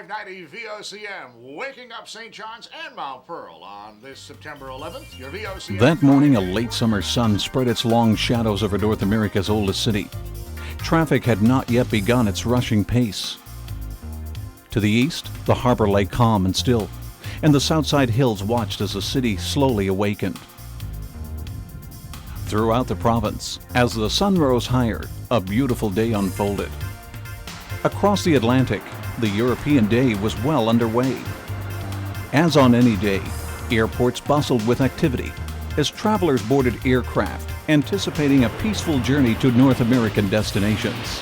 590 VOCM, waking up St. John's and Mount Pearl on this September 11th. Your VOCM. That morning, a late summer sun spread its long shadows over North America's oldest city. Traffic had not yet begun its rushing pace. To the east, the harbor lay calm and still, and the Southside Hills watched as the city slowly awakened. Throughout the province, as the sun rose higher, a beautiful day unfolded. Across the Atlantic, the European day was well underway. As on any day, airports bustled with activity as travelers boarded aircraft, anticipating a peaceful journey to North American destinations.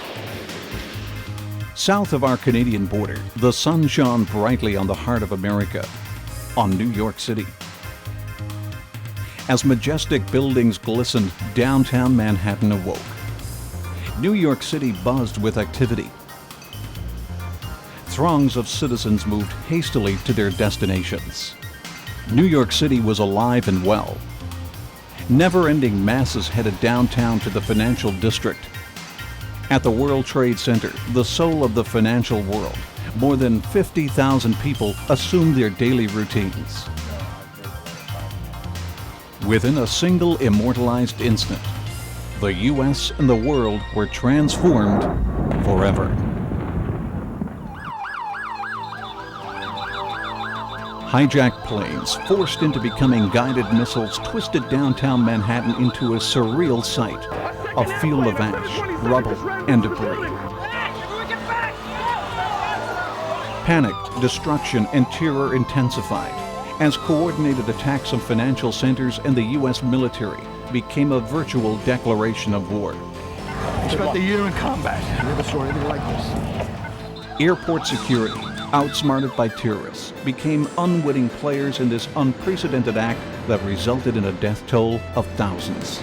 South of our Canadian border, the sun shone brightly on the heart of America, on New York City. As majestic buildings glistened, downtown Manhattan awoke. New York City buzzed with activity. Throngs of citizens moved hastily to their destinations. New York City was alive and well. Never-ending masses headed downtown to the financial district. At the World Trade Center, the soul of the financial world, more than 50,000 people assumed their daily routines. Within a single immortalized instant, the U.S. and the world were transformed forever. Hijacked planes, forced into becoming guided missiles, twisted downtown Manhattan into a surreal sight, a field of ash, rubble, and debris. Panic, destruction, and terror intensified as coordinated attacks on financial centers and the U.S. military became a virtual declaration of war. I spent the year in combat. Never saw anything like this. Airport security, outsmarted by terrorists, became unwitting players in this unprecedented act that resulted in a death toll of thousands.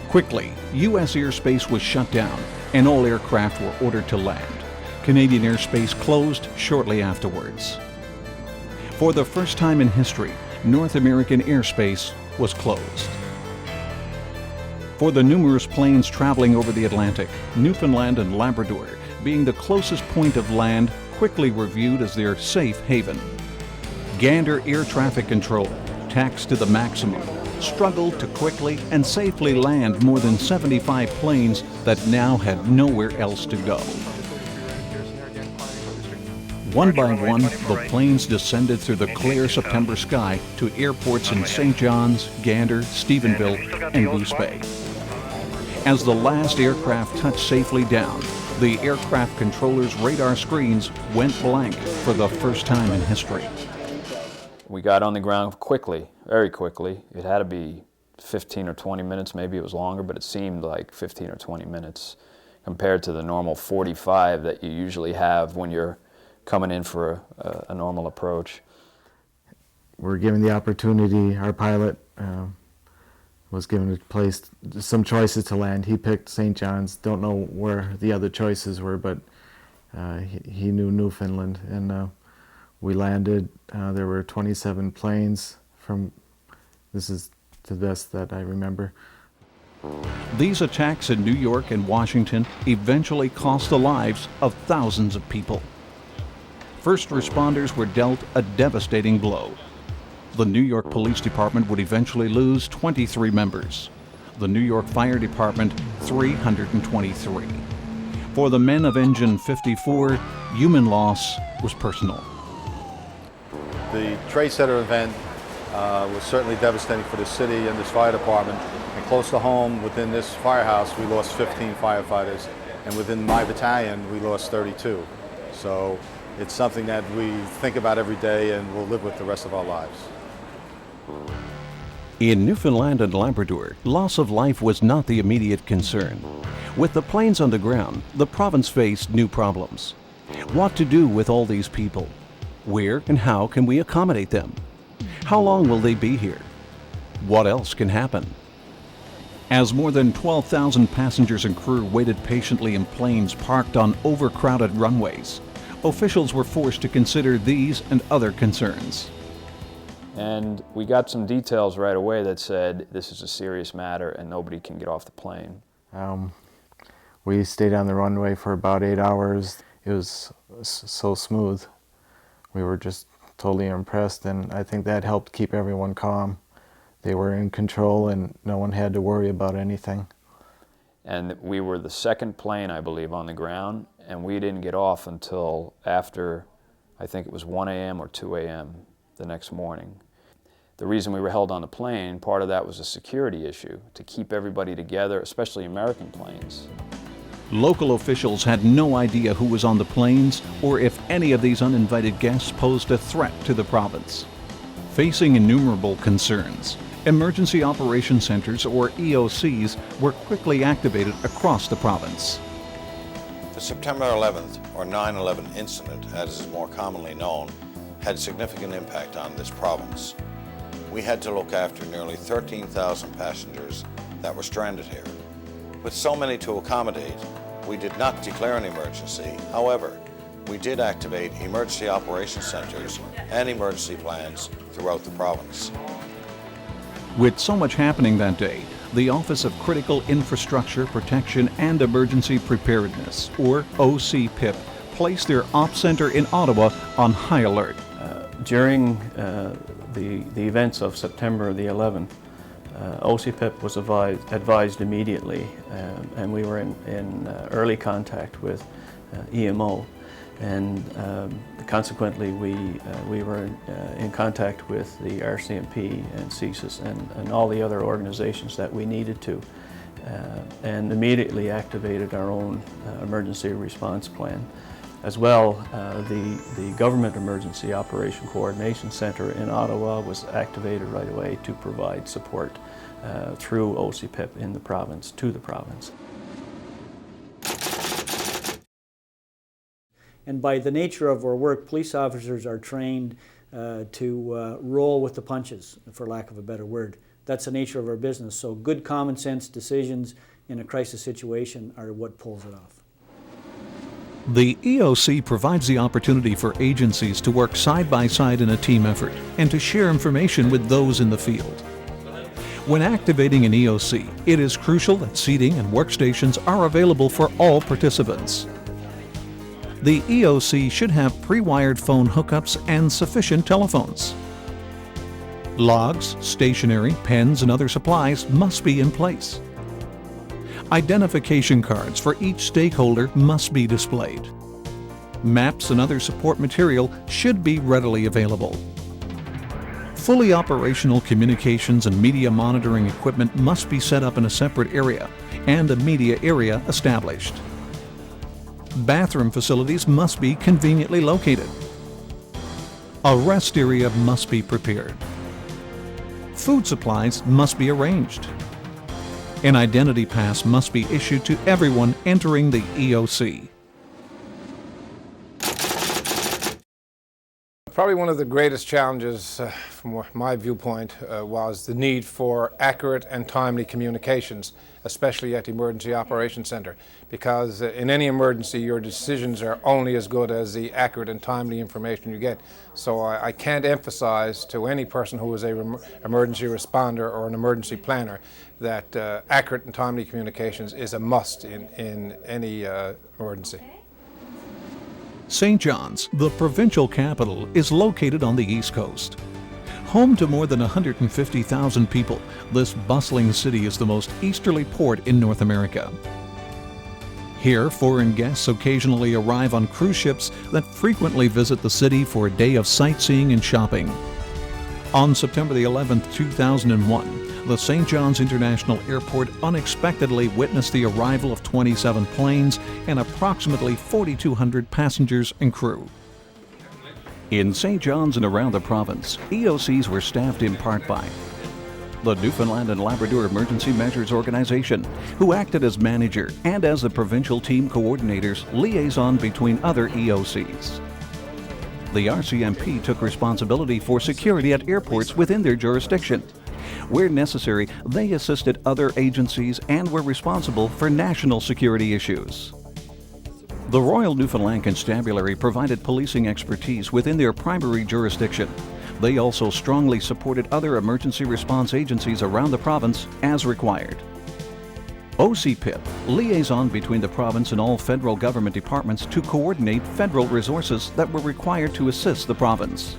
Quickly, U.S. airspace was shut down and all aircraft were ordered to land. Canadian airspace closed shortly afterwards. For the first time in history, North American airspace was closed. For the numerous planes traveling over the Atlantic, Newfoundland and Labrador, being the closest point of land, quickly were viewed as their safe haven. Gander Air Traffic Control, taxed to the maximum, struggled to quickly and safely land more than 75 planes that now had nowhere else to go. One by one, the planes descended through the clear September sky to airports in St. John's, Gander, Stephenville, and Goose Bay. As the last aircraft touched safely down, the aircraft controllers' radar screens went blank for the first time in history. We got on the ground quickly, very quickly. It had to be 15 or 20 minutes, maybe it was longer, but it seemed like 15 or 20 minutes compared to the normal 45 that you usually have when you're coming in for a normal approach. We're given the opportunity, our pilot was given some choices to land. He picked St. John's. Don't know where the other choices were, but he knew Newfoundland, and we landed. There were 27 planes this is to the best that I remember. These attacks in New York and Washington eventually cost the lives of thousands of people. First responders were dealt a devastating blow. The New York Police Department would eventually lose 23 members. The New York Fire Department, 323. For the men of Engine 54, human loss was personal. The Trade Center event was certainly devastating for the city and this fire department. And close to home, within this firehouse, we lost 15 firefighters. And within my battalion, we lost 32. So it's something that we think about every day and will live with the rest of our lives. In Newfoundland and Labrador, loss of life was not the immediate concern. With the planes on the ground, the province faced new problems. What to do with all these people? Where and how can we accommodate them? How long will they be here? What else can happen? As more than 12,000 passengers and crew waited patiently in planes parked on overcrowded runways, officials were forced to consider these and other concerns. And we got some details right away that said this is a serious matter and nobody can get off the plane. We stayed on the runway for about 8 hours. It was so smooth. We were just totally impressed, and I think that helped keep everyone calm. They were in control and no one had to worry about anything. And we were the second plane, I believe, on the ground, and we didn't get off until after, I think it was 1 a.m. or 2 a.m. the next morning. The reason we were held on the plane, part of that was a security issue, to keep everybody together, especially American planes. Local officials had no idea who was on the planes or if any of these uninvited guests posed a threat to the province. Facing innumerable concerns, Emergency Operation Centers, or EOCs, were quickly activated across the province. The September 11th, or 9/11 incident, as is more commonly known, had significant impact on this province. We had to look after nearly 13,000 passengers that were stranded here. With so many to accommodate, we did not declare an emergency. However, we did activate emergency operation centers and emergency plans throughout the province. With so much happening that day, the Office of Critical Infrastructure Protection and Emergency Preparedness, or OCPIP, placed their Ops Center in Ottawa on high alert. During the events of September the 11th, OCPIP was advised immediately, and we were in early contact with EMO, and consequently we were in contact with the RCMP and CSIS and all the other organizations that we needed to, and immediately activated our own emergency response plan. As well, the Government Emergency Operation Coordination Center in Ottawa was activated right away to provide support through OCPIP in the province, to the province. And by the nature of our work, police officers are trained to roll with the punches, for lack of a better word. That's the nature of our business. So good common sense decisions in a crisis situation are what pulls it off. The EOC provides the opportunity for agencies to work side by side in a team effort and to share information with those in the field. When activating an EOC, it is crucial that seating and workstations are available for all participants. The EOC should have pre-wired phone hookups and sufficient telephones. Logs, stationery, pens, and other supplies must be in place. Identification cards for each stakeholder must be displayed. Maps and other support material should be readily available. Fully operational communications and media monitoring equipment must be set up in a separate area and a media area established. Bathroom facilities must be conveniently located. A rest area must be prepared. Food supplies must be arranged. An identity pass must be issued to everyone entering the EOC. Probably one of the greatest challenges from my viewpoint was the need for accurate and timely communications, especially at the Emergency Operations Center, because in any emergency your decisions are only as good as the accurate and timely information you get. So I can't emphasize to any person who is an emergency responder or an emergency planner that accurate and timely communications is a must in any emergency. St. John's, the provincial capital, is located on the East Coast. Home to more than 150,000 people, this bustling city is the most easterly port in North America. Here, foreign guests occasionally arrive on cruise ships that frequently visit the city for a day of sightseeing and shopping. On September the 11th, 2001, the St. John's International Airport unexpectedly witnessed the arrival of 27 planes and approximately 4,200 passengers and crew. In St. John's and around the province, EOCs were staffed in part by the Newfoundland and Labrador Emergency Measures Organization, who acted as manager and as the provincial team coordinators liaison between other EOCs. The RCMP took responsibility for security at airports within their jurisdiction. Where necessary, they assisted other agencies and were responsible for national security issues. The Royal Newfoundland Constabulary provided policing expertise within their primary jurisdiction. They also strongly supported other emergency response agencies around the province as required. OCPIP, liaison between the province and all federal government departments to coordinate federal resources that were required to assist the province.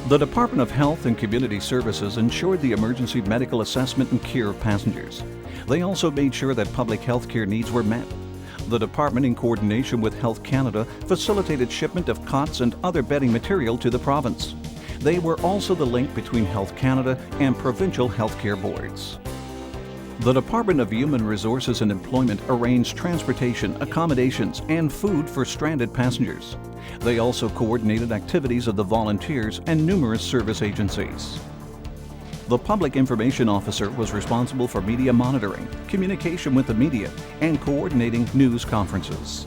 The Department of Health and Community Services ensured the emergency medical assessment and care of passengers. They also made sure that public health care needs were met. The department, in coordination with Health Canada, facilitated shipment of cots and other bedding material to the province. They were also the link between Health Canada and provincial healthcare boards. The Department of Human Resources and Employment arranged transportation, accommodations, and food for stranded passengers. They also coordinated activities of the volunteers and numerous service agencies. The Public Information Officer was responsible for media monitoring, communication with the media, and coordinating news conferences.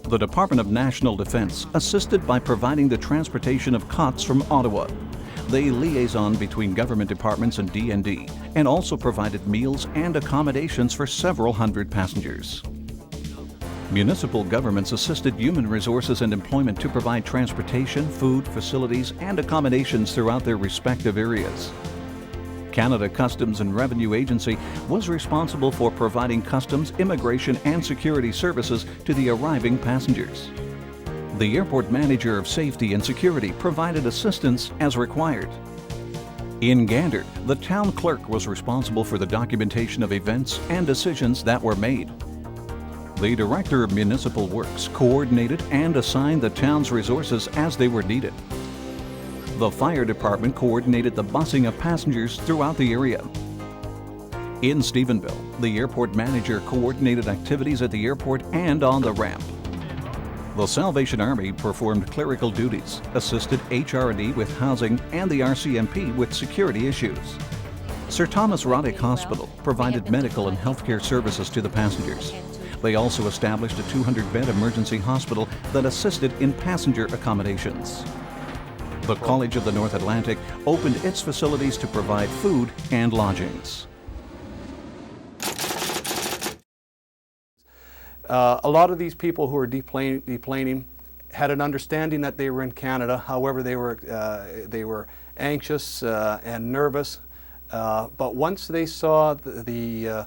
The Department of National Defence assisted by providing the transportation of cots from Ottawa. They liaisoned between government departments and DND and also provided meals and accommodations for several hundred passengers. Municipal governments assisted Human Resources and Employment to provide transportation, food, facilities, and accommodations throughout their respective areas. Canada Customs and Revenue Agency was responsible for providing customs, immigration, and security services to the arriving passengers. The Airport Manager of Safety and Security provided assistance as required. In Gander, the town clerk was responsible for the documentation of events and decisions that were made. The Director of Municipal Works coordinated and assigned the town's resources as they were needed. The Fire Department coordinated the busing of passengers throughout the area. In Stephenville, the Airport Manager coordinated activities at the airport and on the ramp. The Salvation Army performed clerical duties, assisted HR&E with housing, and the RCMP with security issues. Sir Thomas Roddick Hospital provided medical and healthcare services to the passengers. They also established a 200-bed emergency hospital that assisted in passenger accommodations. The College of the North Atlantic opened its facilities to provide food and lodgings. A lot of these people who were deplaning had an understanding that they were in Canada. However, they were anxious and nervous. But once they saw the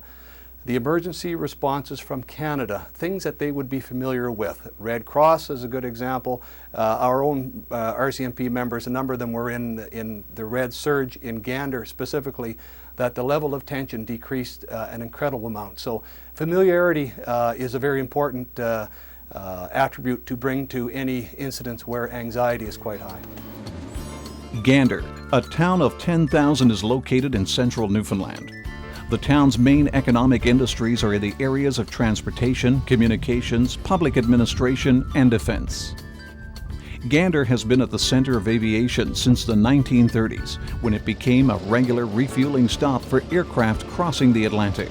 emergency responses from Canada, things that they would be familiar with. Red Cross is a good example. Our own RCMP members, a number of them were in the Red Surge in Gander specifically, that the level of tension decreased an incredible amount. So familiarity is a very important attribute to bring to any incidents where anxiety is quite high. Gander, a town of 10,000, is located in central Newfoundland. The town's main economic industries are in the areas of transportation, communications, public administration, and defense. Gander has been at the center of aviation since the 1930s, when it became a regular refueling stop for aircraft crossing the Atlantic.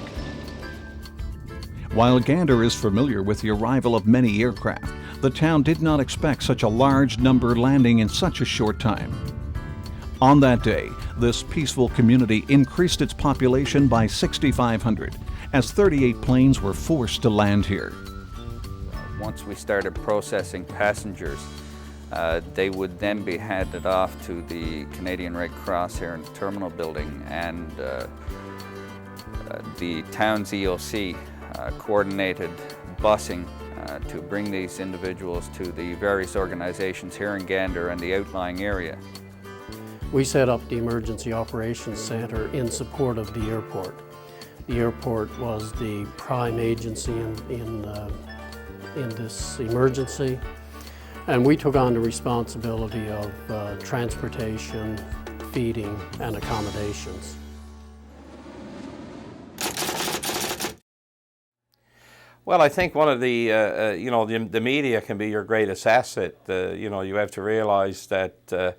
While Gander is familiar with the arrival of many aircraft, the town did not expect such a large number landing in such a short time. On that day, this peaceful community increased its population by 6,500, as 38 planes were forced to land here. Once we started processing passengers, they would then be handed off to the Canadian Red Cross here in the terminal building, and the town's EOC coordinated busing to bring these individuals to the various organizations here in Gander and the outlying area. We set up the Emergency Operations Center in support of the airport. The airport was the prime agency in this emergency, and we took on the responsibility of transportation, feeding, and accommodations. Well, I think one of the, the media can be your greatest asset. You have to realize that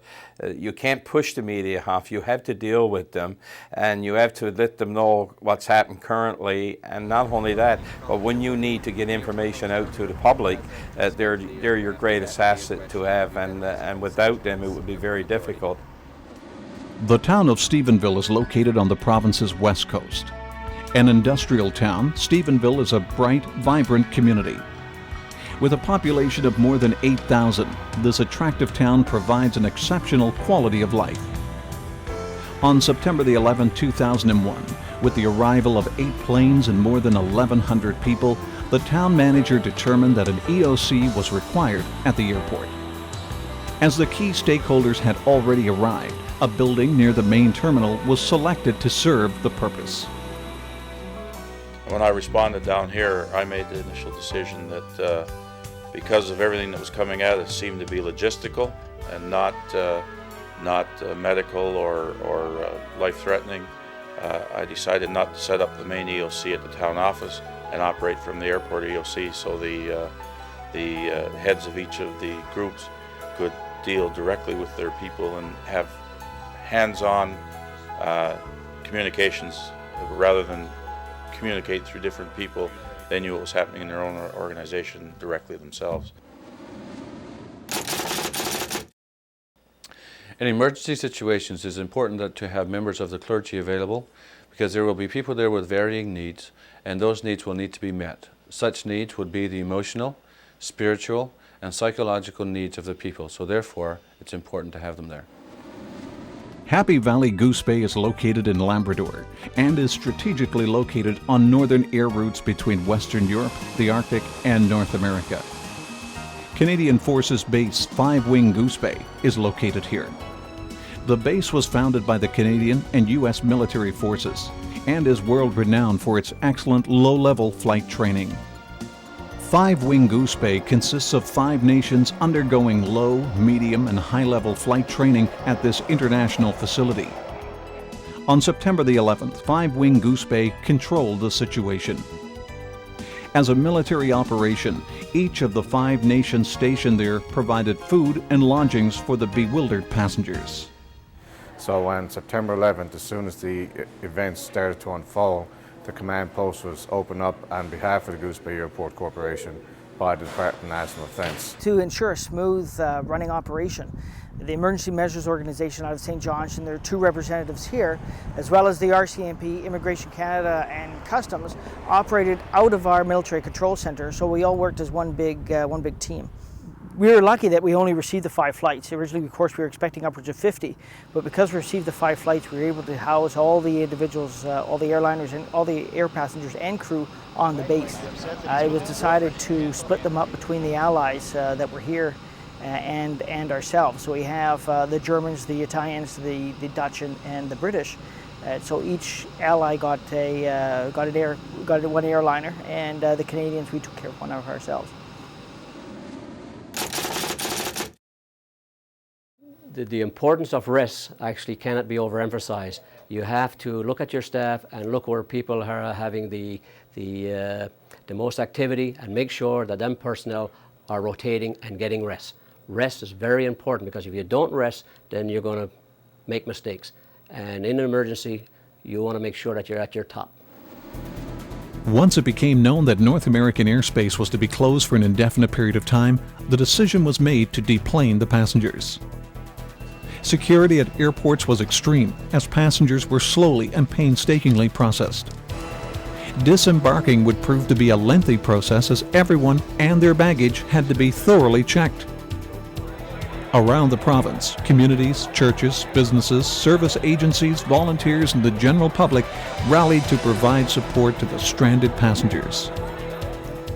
you can't push the media off. You have to deal with them, and you have to let them know what's happened currently. And not only that, but when you need to get information out to the public, they're your greatest asset to have, and without them it would be very difficult. The town of Stephenville is located on the province's west coast. An industrial town, Stephenville is a bright, vibrant community. With a population of more than 8,000, this attractive town provides an exceptional quality of life. On September the 11th, 2001, With the arrival of 8 planes and more than 1,100 people, the town manager determined that an EOC was required at the airport. As the key stakeholders had already arrived, a building near the main terminal was selected to serve the purpose. When I responded down here, I made the initial decision that because of everything that was coming at us, seemed to be logistical and not medical or life-threatening, I decided not to set up the main EOC at the town office and operate from the airport EOC, so the heads of each of the groups could deal directly with their people and have hands-on communications rather than communicate through different people. They knew what was happening in their own organization directly themselves. In emergency situations, it's important to have members of the clergy available because there will be people there with varying needs, and those needs will need to be met. Such needs would be the emotional, spiritual, and psychological needs of the people, so therefore it's important to have them there. Happy Valley Goose Bay is located in Labrador and is strategically located on northern air routes between Western Europe, the Arctic, and North America. Canadian Forces Base 5-Wing Goose Bay is located here. The base was founded by the Canadian and U.S. military forces and is world-renowned for its excellent low-level flight training. 5-Wing Goose Bay consists of 5 nations undergoing low, medium, and high-level flight training at this international facility. On September the 11th, 5-Wing Goose Bay controlled the situation. As a military operation, each of the 5 nations stationed there provided food and lodgings for the bewildered passengers. So on September 11th, as soon as the events started to unfold, the command post was opened up on behalf of the Goose Bay Airport Corporation by the Department of National Defence. To ensure a smooth running operation, the Emergency Measures Organization out of St. John's, and there are 2 representatives here, as well as the RCMP, Immigration Canada, and Customs, operated out of our military control center, so we all worked as one big team. We were lucky that we only received the 5 flights. Originally, of course, we were expecting upwards of 50, but because we received the 5 flights, we were able to house all the individuals, all the airliners, and all the air passengers and crew on the base. It was decided to split them up between the allies that were here and ourselves. So we have the Germans, the Italians, the Dutch, and the British. So each ally got one airliner, and the Canadians, we took care of one of ourselves. The importance of rest actually cannot be overemphasized. You have to look at your staff and look where people are having the most activity and make sure that them personnel are rotating and getting rest. Rest is very important because if you don't rest, then you're going to make mistakes. And in an emergency, you want to make sure that you're at your top. Once it became known that North American airspace was to be closed for an indefinite period of time, the decision was made to deplane the passengers. Security at airports was extreme as passengers were slowly and painstakingly processed. Disembarking would prove to be a lengthy process as everyone and their baggage had to be thoroughly checked. Around the province, communities, churches, businesses, service agencies, volunteers, and the general public rallied to provide support to the stranded passengers.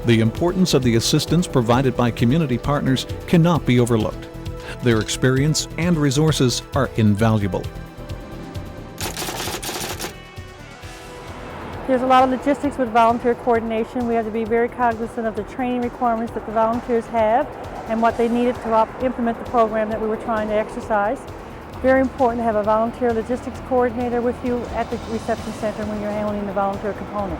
The importance of the assistance provided by community partners cannot be overlooked. Their experience and resources are invaluable. There's a lot of logistics with volunteer coordination. We have to be very cognizant of the training requirements that the volunteers have and what they needed to implement the program that we were trying to exercise. Very important to have a volunteer logistics coordinator with you at the reception center when you're handling the volunteer component.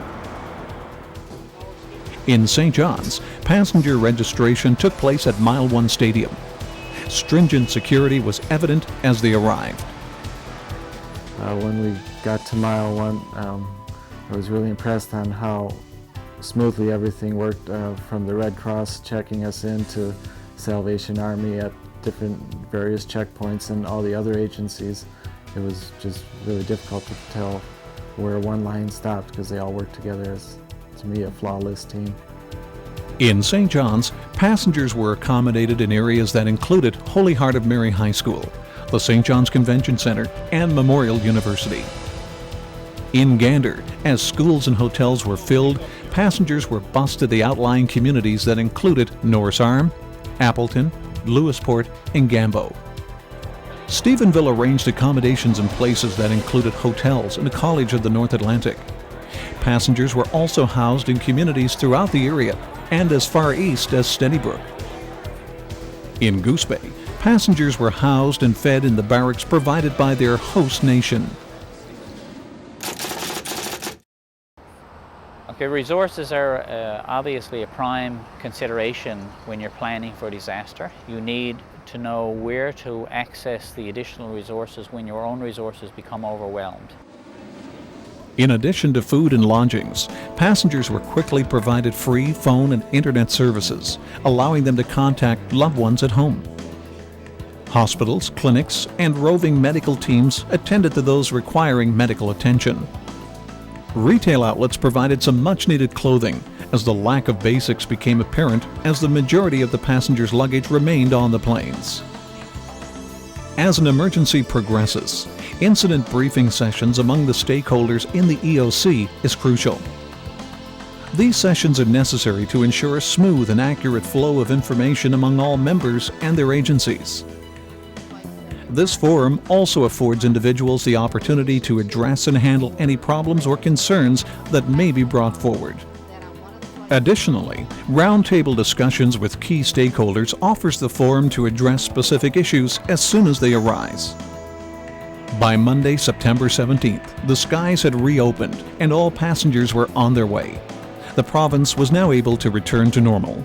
In St. John's, passenger registration took place at Mile 1 Stadium. Stringent security was evident as they arrived. When we got to Mile 1, I was really impressed on how smoothly everything worked, from the Red Cross checking us in to Salvation Army at different various checkpoints and all the other agencies. It was just really difficult to tell where one line stopped because they all worked together as, to me, a flawless team. In St. John's, passengers were accommodated in areas that included Holy Heart of Mary High School, the St. John's Convention Center, and Memorial University. In Gander, as schools and hotels were filled, passengers were bused to the outlying communities that included Norris Arm, Appleton, Lewisport, and Gambo. Stephenville arranged accommodations in places that included hotels and a college of the North Atlantic. Passengers were also housed in communities throughout the area and as far east as Stennybrook. In Goose Bay, passengers were housed and fed in the barracks provided by their host nation. Okay, resources are obviously a prime consideration when you're planning for disaster. You need to know where to access the additional resources when your own resources become overwhelmed. In addition to food and lodgings, passengers were quickly provided free phone and internet services, allowing them to contact loved ones at home. Hospitals, clinics, and roving medical teams attended to those requiring medical attention. Retail outlets provided some much-needed clothing, as the lack of basics became apparent as the majority of the passengers' luggage remained on the planes. As an emergency progresses, incident briefing sessions among the stakeholders in the EOC is crucial. These sessions are necessary to ensure a smooth and accurate flow of information among all members and their agencies. This forum also affords individuals the opportunity to address and handle any problems or concerns that may be brought forward. Additionally, roundtable discussions with key stakeholders offers the forum to address specific issues as soon as they arise. By Monday, September 17th, the skies had reopened and all passengers were on their way. The province was now able to return to normal.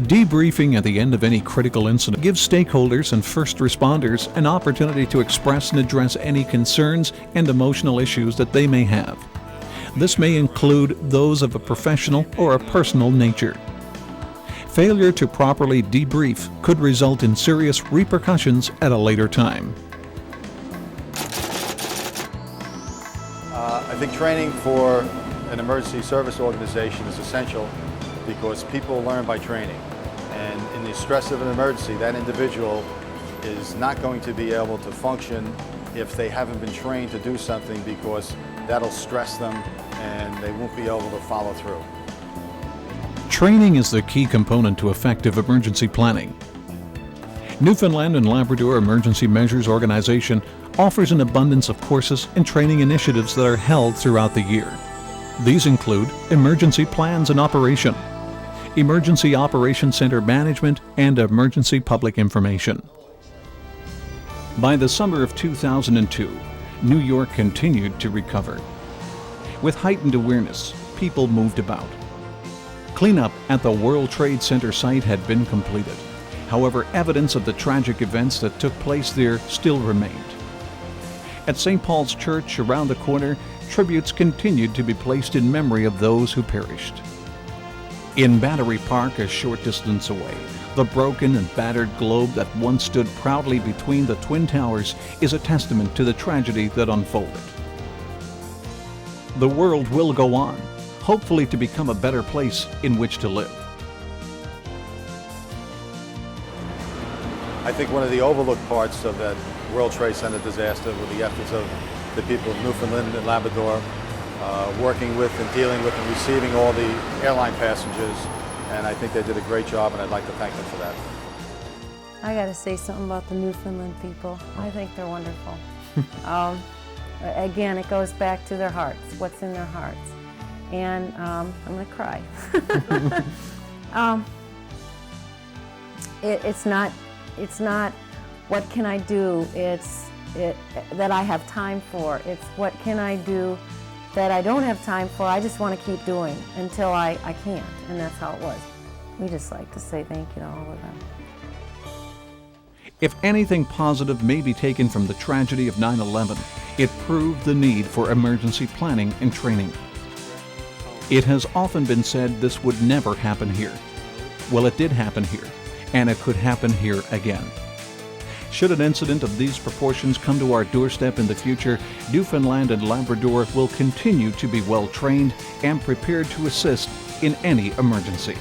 Debriefing at the end of any critical incident gives stakeholders and first responders an opportunity to express and address any concerns and emotional issues that they may have. This may include those of a professional or a personal nature. Failure to properly debrief could result in serious repercussions at a later time. I think training for an emergency service organization is essential because people learn by training. And in the stress of an emergency, that individual is not going to be able to function if they haven't been trained to do something, because that'll stress them and they won't be able to follow through. Training is the key component to effective emergency planning. Newfoundland and Labrador Emergency Measures Organization offers an abundance of courses and training initiatives that are held throughout the year. These include Emergency Plans and Operation, Emergency Operations Center Management, and Emergency Public Information. By the summer of 2002, New York continued to recover. With heightened awareness, people moved about. Cleanup at the World Trade Center site had been completed. However, evidence of the tragic events that took place there still remained. At St. Paul's Church around the corner, tributes continued to be placed in memory of those who perished. In Battery Park, a short distance away, the broken and battered globe that once stood proudly between the Twin Towers is a testament to the tragedy that unfolded. The world will go on, hopefully to become a better place in which to live. I think one of the overlooked parts of that World Trade Center disaster were the efforts of the people of Newfoundland and Labrador, working with and dealing with and receiving all the airline passengers, and I think they did a great job, and I'd like to thank them for that. I got to say something about the Newfoundland people. I think they're wonderful. Again, it goes back to their hearts, what's in their hearts. And I'm going to cry. It's not what can I do, it's that I have time for. It's what can I do that I don't have time for. I just want to keep doing until I can't, and that's how it was. We just like to say thank you to all of them. If anything positive may be taken from the tragedy of 9/11, it proved the need for emergency planning and training. It has often been said this would never happen here. Well, it did happen here, and it could happen here again. Should an incident of these proportions come to our doorstep in the future, Newfoundland and Labrador will continue to be well trained and prepared to assist in any emergency.